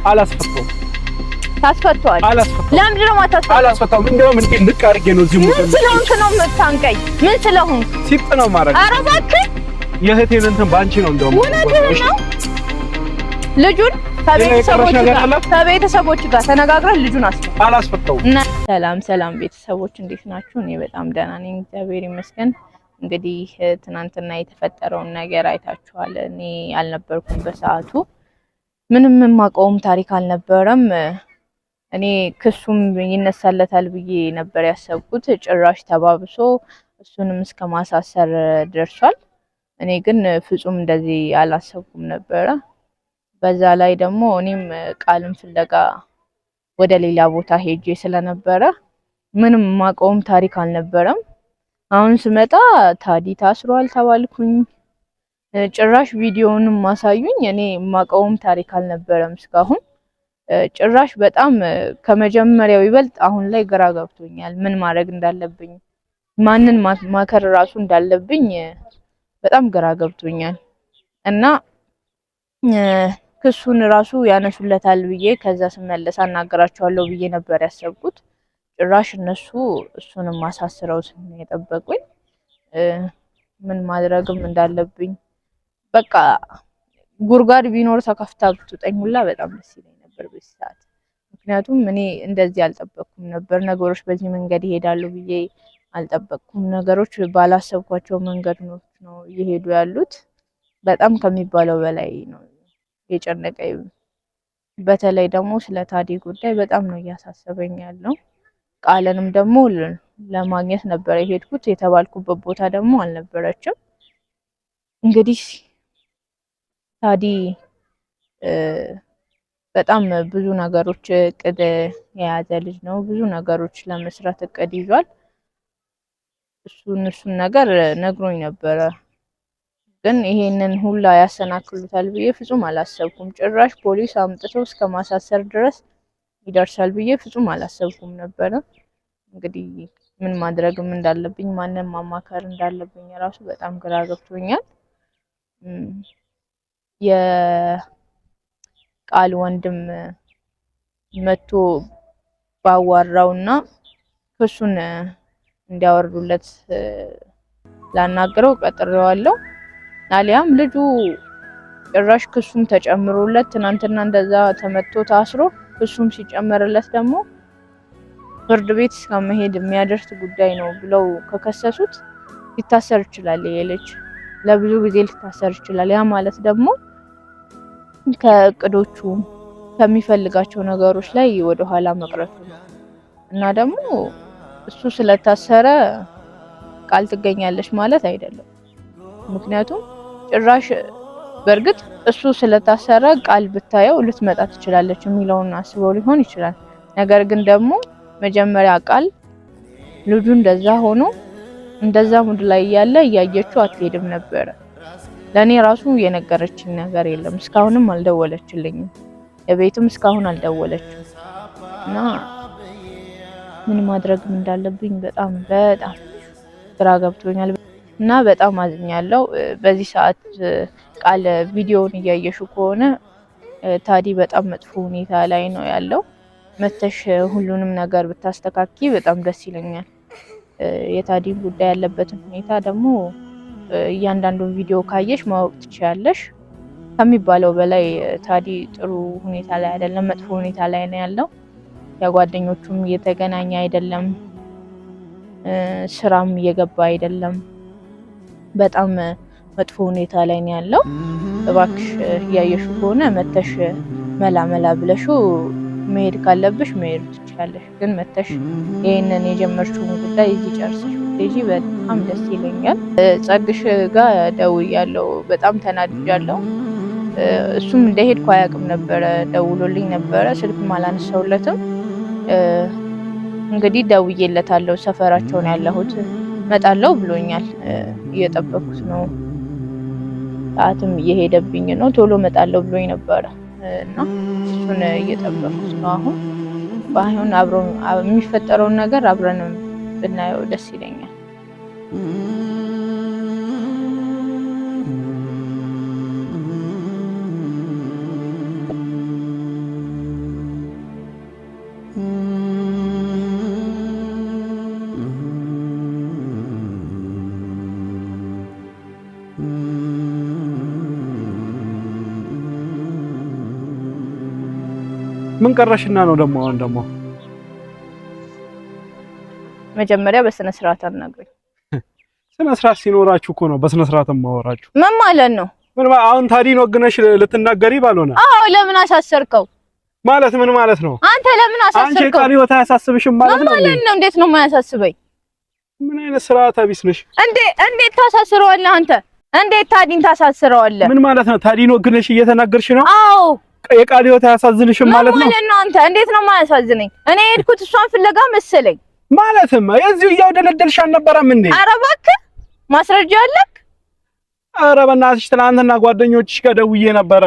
አላስፈታውም። ታስፈቷል? አላስፈታውም። ለምንድን ነው የማታስፈታው? አላስፈታውም። እንደውም እንድቅ አድርጌ ነው እዚህ ምን ስለሆንክ ነው የምታንቀኝ? ምን ስለሆንክ? ሲጥ ነው ማረግ። ኧረ እባክህ የእህቴን እንትን ባንቺ ነው እንደውም። እውነትህን ነው። ልጁን ከቤተሰቦች ጋር ተነጋግረን ልጁን አላስፈታውም። ሰላም ቤተሰቦች እንዴት ናችሁ? እኔ በጣም ደህና ነኝ፣ እግዚአብሔር ይመስገን። እንግዲህ ትናንትና የተፈጠረውን ነገር አይታችኋል። እኔ አልነበርኩም በሰዓቱ፣ ምንም የማውቀውም ታሪክ አልነበረም። እኔ ክሱም ይነሳለታል ብዬ ነበር ያሰብኩት። ጭራሽ ተባብሶ እሱንም እስከ ማሳሰር ደርሷል። እኔ ግን ፍጹም እንደዚህ አላሰብኩም ነበረ። በዛ ላይ ደግሞ እኔም ቃልም ፍለጋ ወደ ሌላ ቦታ ሄጄ ስለነበረ ምንም የማውቀውም ታሪክ አልነበረም። አሁን ስመጣ ታዲ ታስሯል ተባልኩኝ። ጭራሽ ቪዲዮውንም ማሳዩኝ። እኔ የማውቀውም ታሪክ አልነበረም እስካሁን። ጭራሽ በጣም ከመጀመሪያው ይበልጥ አሁን ላይ ግራ ገብቶኛል። ምን ማድረግ እንዳለብኝ፣ ማንን ማከር ራሱ እንዳለብኝ በጣም ግራ ገብቶኛል። እና ክሱን ራሱ ያነሱለታል ብዬ ከዛ ስመለስ አናገራቸዋለሁ ብዬ ነበር ያሰብኩት። ጭራሽ እነሱ እሱንም ማሳስረው የጠበቁኝ። ምን ማድረግም እንዳለብኝ በቃ ጉርጓድ ቢኖር ተከፍታ ብትውጠኝ ሁላ በጣም ደስ ይለኝ ነበር በዚህ ሰዓት። ምክንያቱም እኔ እንደዚህ አልጠበቅኩም ነበር። ነገሮች በዚህ መንገድ ይሄዳሉ ብዬ አልጠበቅኩም። ነገሮች ባላሰብኳቸው መንገድ ነው እየሄዱ ያሉት። በጣም ከሚባለው በላይ ነው የጨነቀኝ። በተለይ ደግሞ ስለ ታዲ ጉዳይ በጣም ነው እያሳሰበኝ ያለው። ቃልንም ደግሞ ለማግኘት ነበር የሄድኩት። የተባልኩበት ቦታ ደግሞ አልነበረችም። እንግዲህ ታዲ በጣም ብዙ ነገሮች እቅድ የያዘ ልጅ ነው። ብዙ ነገሮች ለመስራት እቅድ ይዟል። እሱን ነገር ነግሮኝ ነበረ። ግን ይሄንን ሁላ ያሰናክሉታል ብዬ ፍጹም አላሰብኩም። ጭራሽ ፖሊስ አምጥተው እስከ ማሳሰር ድረስ ይደርሳል ብዬ ፍጹም አላሰብኩም ነበረ። እንግዲህ ምን ማድረግም እንዳለብኝ፣ ማንን ማማከር እንዳለብኝ ራሱ በጣም ግራ ገብቶኛል። የቃል ወንድም መቶ ባዋራውና ክሱን እንዲያወርዱለት ላናግረው ቀጥሬዋለሁ። አሊያም ልጁ ጭራሽ ክሱም ተጨምሮለት ትናንትና እንደዛ ተመቶ ታስሮ ክሱም ሲጨመርለት ደግሞ ፍርድ ቤት እስከመሄድ የሚያደርስ ጉዳይ ነው ብለው ከከሰሱት ሊታሰር ይችላል። ይሄ ልጅ ለብዙ ጊዜ ሊታሰር ይችላል። ያ ማለት ደግሞ ከእቅዶቹ ከሚፈልጋቸው ነገሮች ላይ ወደ ኋላ መቅረቱ እና ደግሞ እሱ ስለታሰረ ቃል ትገኛለች ማለት አይደለም። ምክንያቱም ጭራሽ በእርግጥ እሱ ስለታሰረ ቃል ብታየው ልትመጣ ትችላለች የሚለውን አስበው ሊሆን ይችላል። ነገር ግን ደግሞ መጀመሪያ ቃል ልጁ እንደዛ ሆኖ እንደዛ ሙድ ላይ ያለ እያየችው አትሄድም ነበረ። ለኔ ራሱ የነገረችን ነገር የለም። እስካሁንም አልደወለችልኝም። የቤትም እስካሁን አልደወለችም። እና ምን ማድረግም እንዳለብኝ በጣም ግራ ገብቶኛል እና በጣም አዝኛለሁ። በዚህ ሰዓት ቃል ቪዲዮውን እያየሹ ከሆነ ታዲ በጣም መጥፎ ሁኔታ ላይ ነው ያለው። መተሽ ሁሉንም ነገር ብታስተካኪ በጣም ደስ ይለኛል። የታዲን ጉዳይ ያለበትን ሁኔታ ደግሞ እያንዳንዱን ቪዲዮ ካየሽ ማወቅ ትችያለሽ። ከሚባለው በላይ ታዲ ጥሩ ሁኔታ ላይ አይደለም፣ መጥፎ ሁኔታ ላይ ነው ያለው። ያጓደኞቹም እየተገናኘ አይደለም፣ ስራም እየገባ አይደለም። በጣም መጥፎ ሁኔታ ላይ ነው ያለው። እባክሽ እያየሹ ከሆነ መተሽ መላ ብለሹ መሄድ ካለብሽ መሄድ ትችያለሽ። ግን መተሽ ይሄንን የጀመርሽውን ጉዳይ እዚህ ጨርሰሽ ብትሄጂ በጣም ደስ ይለኛል። ጸግሽ ጋር ደውያለሁ፣ በጣም ተናድጃለሁ። እሱም እንደሄድኩ አያውቅም ነበረ። ደውሎልኝ ነበረ፣ ስልክም አላነሳሁለትም። እንግዲህ ደውዬለታለሁ። ሰፈራቸውን ያለሁት መጣለው ብሎኛል። እየጠበኩት ነው። ሰዓትም እየሄደብኝ ነው። ቶሎ መጣለው ብሎኝ ነበረ እና እሱን እየጠበኩት ነው። አሁን ባይሆን አብሮ የሚፈጠረውን ነገር አብረን ብናየው ደስ ይለኛል። ምን ቀረሽና ነው ደግሞ? አሁን ደግሞ መጀመሪያ በስነ ስርዓት አናግረኝ። ስነ ስርዓት ሲኖራችሁ እኮ ነው በስነ ስርዓት ማወራችሁ። ምን ማለት ነው? አሁን ታዲን ወግነሽ ልትናገሪ ባልሆነ? አዎ ለምን አሳሰርከው? ማለት ምን ማለት ነው? አንተ ለምን አሳሰርከው? አንቺ ቃል ህይወት አያሳስብሽም ማለት ነው? ምን ማለት ነው? እንዴት ነው የማያሳስበኝ? ምን አይነት ስርዓት ቢስ ነሽ? እንዴት ታሳስረዋለህ አንተ? እንዴት ታዲን ታሳስረዋለህ? ምን ማለት ነው? ታዲን ወግነሽ እየተናገርሽ ነው? አዎ የቃል ህይወት አያሳዝንሽም ማለት ነው? ምን ማለት ነው? አንተ እንዴት ነው የማያሳዝነኝ? እኔ ሄድኩት እሷን ፍለጋ መሰለኝ። ማለትም የዚሁ እያውደለደልሽ አልነበረም እንዴ? ኧረ እባክህ ማስረጃ አለክ? ኧረ በእናትሽ ትናንትና ጓደኞችሽ ጋር ደውዬ ነበረ።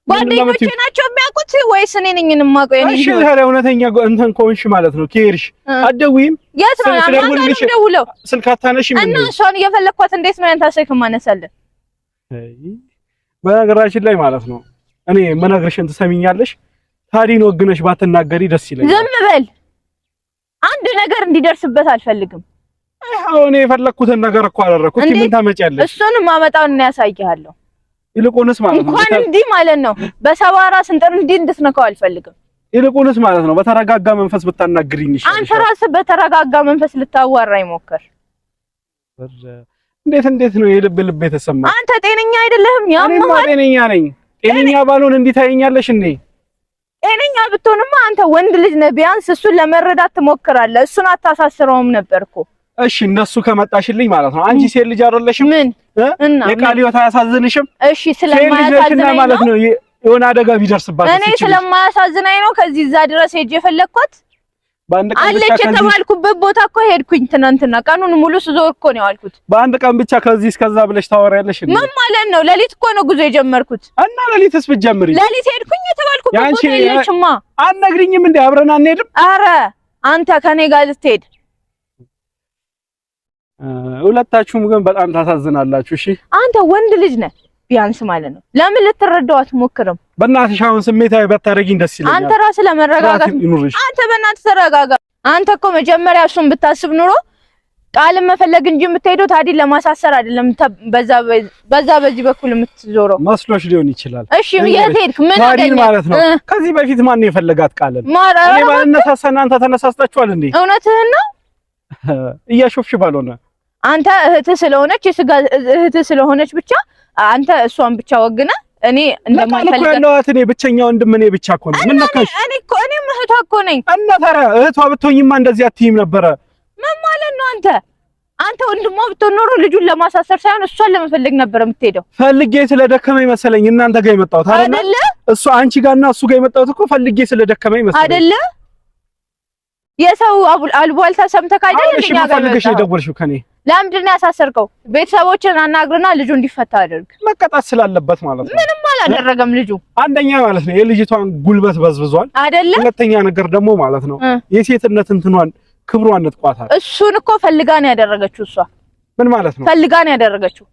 ጓደኞቼ ናቸው የሚያውቁት ወይስ እኔ ነኝ የማውቀው? እሺ ታዲያ እውነተኛ እንትን ከሆንሽ ማለት ነው ከሄድሽ አትደውይም? የት ነው የምደውለው? ስልክ አታነሺም እንዴ? እና እሷን እየፈለኳት እንዴት ነው ያንተ ስልክ ማነሳለን? በነገራችን ላይ ማለት ነው እኔ መነግርሽን ትሰሚኛለሽ? ታዲን ወግነሽ ባትናገሪ ደስ ይለኛል። ዝም በል። አንድ ነገር እንዲደርስበት አልፈልግም። እኔ የፈለኩትን ነገር እኮ አደረኩት። ምን ታመጪያለሽ? እሱንም ማመጣውን ነው ያሳይሃለሁ። ይልቁንስ ማለት ነው እንኳን እንዲህ ማለት ነው በሰባራ ስንጥር እንዲህ እንድትነካው አልፈልግም። ይልቁንስ ማለት ነው በተረጋጋ መንፈስ ብታናግሪኝ ይሻላል። አንተ ራስህ በተረጋጋ መንፈስ ልታዋራኝ ሞክር። እንዴት ነው የልብ የተሰማ? አንተ ጤነኛ አይደለህም። እኔማ ጤነኛ ነኝ። ጤነኛ ባልሆን እንዲህ ታየኛለሽ እንዴ? ጤነኛ ብትሆንማ አንተ ወንድ ልጅ ነህ። ቢያንስ እሱን ለመረዳት ትሞክራለህ። እሱን አታሳስረውም ነበር እኮ። እሺ እነሱ ከመጣሽልኝ ማለት ነው አንቺ ሴት ልጅ አይደለሽም? ምን እና የቃል ህይወት አያሳዝንሽም? እሺ ስለማያሳዝነኝ ማለት ነው የሆነ አደጋ ቢደርስባት እኔ ስለማያሳዝነኝ ነው ከዚህ እዛ ድረስ ሄጄ የፈለኳት። በአንድ ቀን ብቻ አለች የተባልኩበት ቦታ እኮ ሄድኩኝ። ትናንትና ቀኑን ሙሉ ስዞር እኮ ነው ያልኩት። በአንድ ቀን ብቻ ከዚህ እስከዛ ብለሽ ታወሪያለሽ እንዴ? ምን ማለት ነው? ሌሊት እኮ ነው ጉዞ የጀመርኩት። እና ሌሊትስ ብትጀምሪ? ሌሊት ሄድኩኝ የተባልኩበት ቦታ የለችማ። አትነግሪኝም እንዴ? አብረን አንሄድም? አረ አንተ ከኔ ጋር ልትሄድ ሁለታችሁም ግን በጣም ታሳዝናላችሁ። እሺ አንተ ወንድ ልጅ ነህ ቢያንስ ማለት ነው። ለምን ልትረዳው አትሞክርም? በእናትሽ አሁን ስሜታዊ ባታረጊኝ ደስ ይለኛል። አንተ ራስህ ለመረጋጋት አንተ በእናትህ ተረጋጋ። አንተ እኮ መጀመሪያ እሱን ብታስብ ኑሮ ቃልን መፈለግ እንጂ የምትሄደው ታዲያ ለማሳሰር አይደለም። በዛ በዚህ በኩል የምትዞረው መስሎሽ ሊሆን ይችላል። እሺ የት ሄድክ? ምን አገኘህ ማለት ነው? ከዚህ በፊት ማን የፈለጋት ቃልን? እኔ ባልነሳሳ እናንተ ተነሳስታችኋል እንዴ? እውነትህን ነው። እያሾፍሽ ባልሆነ አንተ እህትህ ስለሆነች የስጋ እህትህ ስለሆነች ብቻ አንተ እሷን ብቻ ወግነህ እኔ እንደማልፈልግ ያለዋት እኔ ብቸኛ ወንድም እኔ ብቻ እኮ ነኝ። ምን ነካሽ? እኔም እህቷ እኮ ነኝ። እና ታዲያ እህቷ ብትሆኝማ እንደዚህ አትይም ነበረ። ምን ማለት ነው? አንተ ወንድሟ ብትሆን ኖሮ ልጁን ለማሳሰር ሳይሆን እሷን ለመፈለግ ነበር የምትሄደው። ፈልጌ ስለደከመኝ መሰለኝ እናንተ ጋር የመጣሁት አይደለ? እሱ አንቺ ጋርና እሱ ጋር የመጣሁት እኮ ፈልጌ ስለደከመኝ መሰለኝ አይደለ? የሰው አልቧልታ ሰምተህ አይደል? እንደኛ ጋር ፈልገሽ የደወልሽው ከኔ ለምንድን ነው ያሳሰርከው? ቤተሰቦችን አናግርና ልጁ እንዲፈታ አድርግ። መቀጣት ስላለበት ማለት ነው። ምንም አላደረገም ልጁ። አንደኛ ማለት ነው የልጅቷን ጉልበት በዝብዟል አይደለ? ሁለተኛ ነገር ደግሞ ማለት ነው የሴትነት እንትኗን ክብሯን ነጥቋታል። እሱን እኮ ፈልጋ ነው ያደረገችው። እሷ ምን ማለት ነው? ፈልጋ ነው ያደረገችው።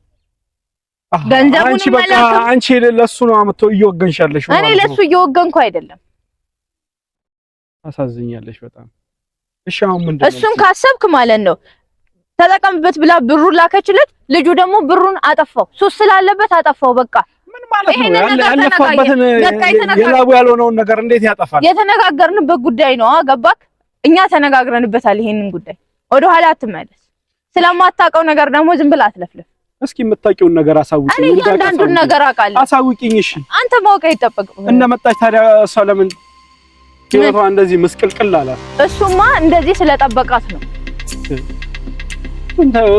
ገንዘቡን አንቺ በቃ አንቺ ለሱ ነው አመጣ እየወገንሻለሽ ማለት ነው። እኔ ለሱ እየወገንኩ አይደለም። አሳዝኛለሽ በጣም። እሺ አሁን ምንድን ነው? እሱን ካሰብክ ማለት ነው ተጠቀምበት ብላ ብሩን ላከችለት። ልጁ ደግሞ ብሩን አጠፋው። ሱስ ስላለበት አጠፋው። በቃ ምን ማለት ነው? ያለፈበትን የላቡ ያልሆነውን ነገር እንዴት ያጠፋል? የተነጋገርንበት ጉዳይ ነው። ገባክ? እኛ ተነጋግረንበታል። ይሄንን ጉዳይ ወደ ኋላ አትመለስ። ስለማታውቀው ነገር ደግሞ ዝም ብለህ አትለፍለፍ። እስኪ የምታውቂውን ነገር አሳውቂኝ። እኔ እያንዳንዱን ነገር አውቃለሁ። አሳውቂኝ። እሺ አንተ ማወቅ አይጠበቅም። እንደመጣች ታዲያ እሷ ለምን ህይወቷ እንደዚህ ምስቅልቅል አለ? እሱማ እንደዚህ ስለጠበቃት ነው።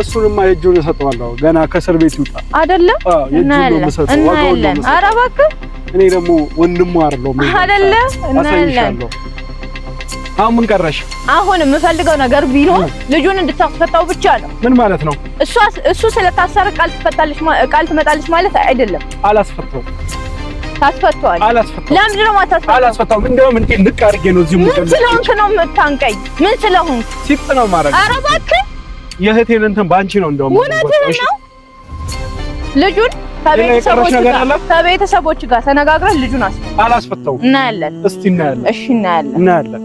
እሱንማ የእጁን እሰጠዋለሁ ገና ከእስር ቤት ይውጣ አይደለ? እናያለን። ኧረ እባክህ እኔ ደግሞ ወንድሙ አይደለሁም አይደለ? እናያለን። አሁን ምን ቀረሽ? አሁን የምፈልገው ነገር ቢኖር ልጁን እንድታስፈታው ብቻ ነው። ምን ማለት ነው? እሱ ስለታሰረ ቃል ትመጣለች ማለት አይደለም። አላስፈታው። ታስፈታዋል። አላስፈታው። ለምንድን ነው የማታስፈታው? አላስፈታው። እንደውም እንዴት ንቅ አድርጌ ነው እዚህ ምን ስለሆንክ ነው የምታንቀኝ? ምን ስለሆንክ? ሲጥ ነው ማረግ። ኧረ እባክህ የእህቴን እንትን ባንቺ ነው እንደውም። እውነትህን ነው። ልጁን ከቤተሰቦች ጋር ተነጋግረን ልጁን አላስፈታው። እናያለን። እስቲ እናያለን። እሺ እናያለን። እናያለን።